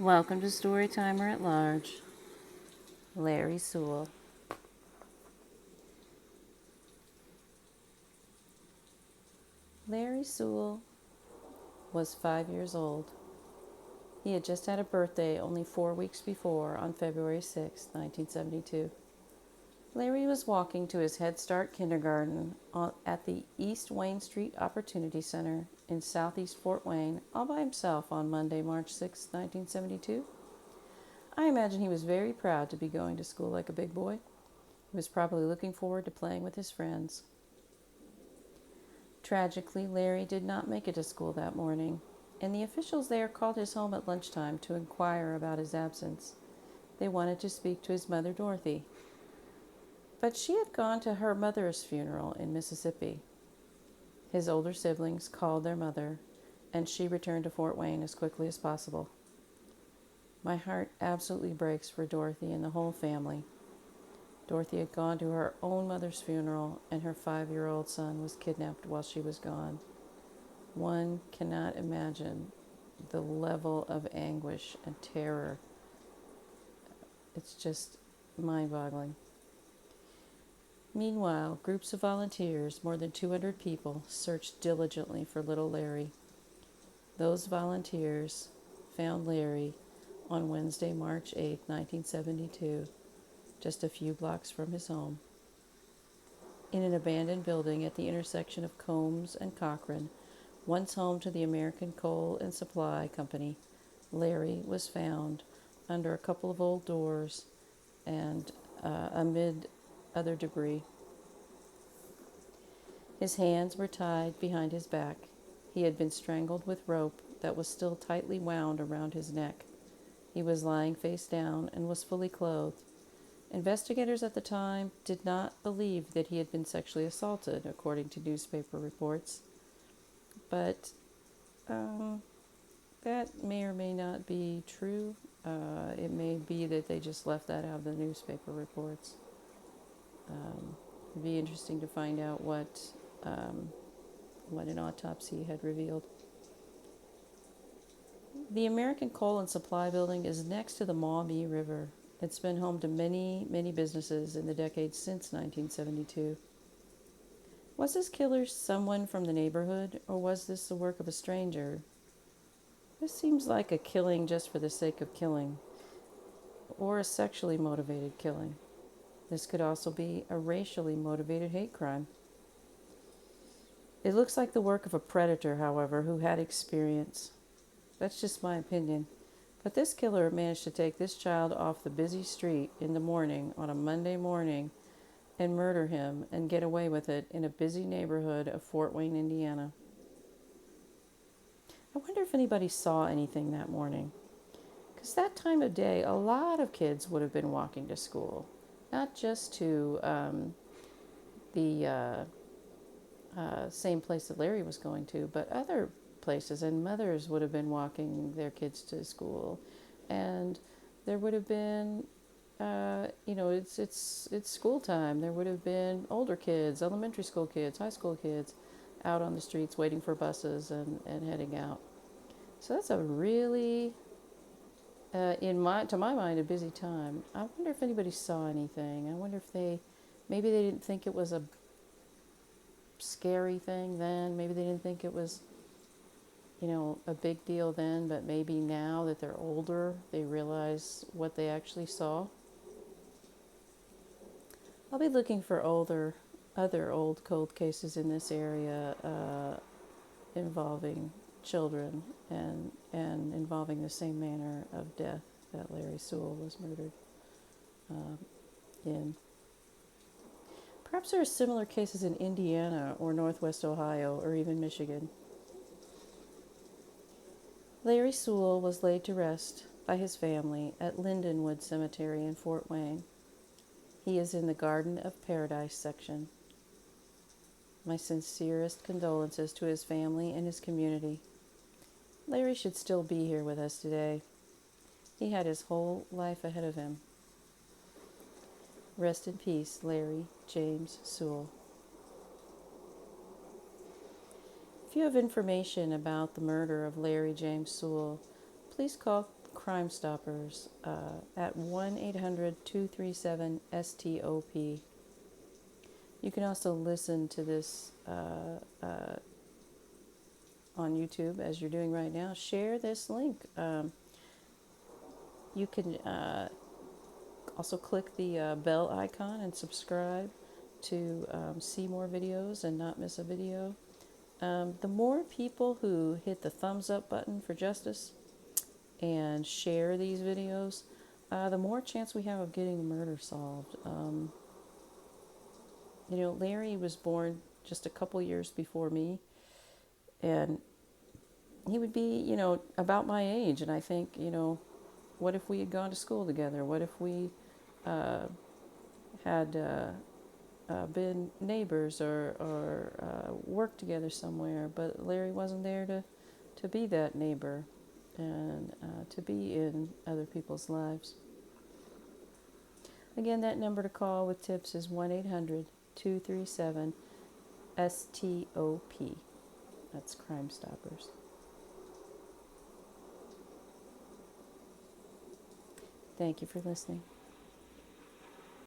Welcome to Storytimer at Large, Larry Suel. Larry Suel was 5 years old. He had just had a birthday only 4 weeks before on February 6, 1972. Larry was walking to his Head Start kindergarten at the East Wayne Street Opportunity Center in southeast Fort Wayne all by himself on Monday, March 6, 1972. I imagine he was very proud to be going to school like a big boy. He was probably looking forward to playing with his friends. Tragically, Larry did not make it to school that morning, and the officials there called his home at lunchtime to inquire about his absence. They wanted to speak to his mother, Dorothy, but she had gone to her mother's funeral in Mississippi. His older siblings called their mother, and she returned to Fort Wayne as quickly as possible. My heart absolutely breaks for Dorothy and the whole family. Dorothy had gone to her own mother's funeral, and her 5-year-old son was kidnapped while she was gone. One cannot imagine the level of anguish and terror. It's just mind-boggling. Meanwhile, groups of volunteers, more than 200 people, searched diligently for little Larry. Those volunteers found Larry on Wednesday, March 8, 1972, just a few blocks from his home. In an abandoned building at the intersection of Combs and Cochran, once home to the American Coal and Supply Company, Larry was found under a couple of old doors and amid other debris. His hands were tied behind his back. He had been strangled with rope that was still tightly wound around his neck. He was lying face down and was fully clothed. Investigators at the time did not believe that he had been sexually assaulted, according to newspaper reports. But that may or may not be true. It may be that they just left that out of the newspaper reports. It'd be interesting to find out what an autopsy had revealed. The American Coal and Supply Building is next to the Maumee River. It's been home to many, many businesses in the decades since 1972. Was this killer someone from the neighborhood, or was this the work of a stranger? This seems like a killing just for the sake of killing, or a sexually motivated killing. This could also be a racially motivated hate crime. It looks like the work of a predator, however, who had experience. That's just my opinion. But this killer managed to take this child off the busy street in the morning on a Monday morning and murder him and get away with it in a busy neighborhood of Fort Wayne, Indiana. I wonder if anybody saw anything that morning. Because that time of day, a lot of kids would have been walking to school. Not just to the same place that Larry was going to, but other places, and mothers would have been walking their kids to school, and there would have been it's school time. There would have been older kids, elementary school kids, high school kids out on the streets waiting for buses and heading out. So that's a really to my mind, a busy time. I wonder if anybody saw anything. I wonder if maybe they didn't think it was a scary thing then. Maybe they didn't think it was a big deal then, but maybe now that they're older, they realize what they actually saw. I'll be looking for other old cold cases in this area involving children and involving the same manner of death that Larry Suel was murdered in. Perhaps there are similar cases in Indiana or Northwest Ohio or even Michigan. Larry Suel was laid to rest by his family at Lindenwood Cemetery in Fort Wayne. He is in the Garden of Paradise section. My sincerest condolences to his family and his community. Larry should still be here with us today. He had his whole life ahead of him. Rest in peace, Larry James Suel. If you have information about the murder of Larry James Suel, please Crime Stoppers at 1-800-237-STOP. You can also listen to this on YouTube as you're doing right now. Share this link. You can also click the bell icon and subscribe to see more videos and not miss a video. The more people who hit the thumbs up button for justice and share these videos, the more chance we have of getting the murder solved. Larry was born just a couple years before me, and he would be, about my age. And I think, what if we had gone to school together? What if we had been neighbors or worked together somewhere? But Larry wasn't there to be that neighbor and to be in other people's lives. Again, that number to call with tips is 1-800-237-STOP. That's Crime Stoppers. Thank you for listening.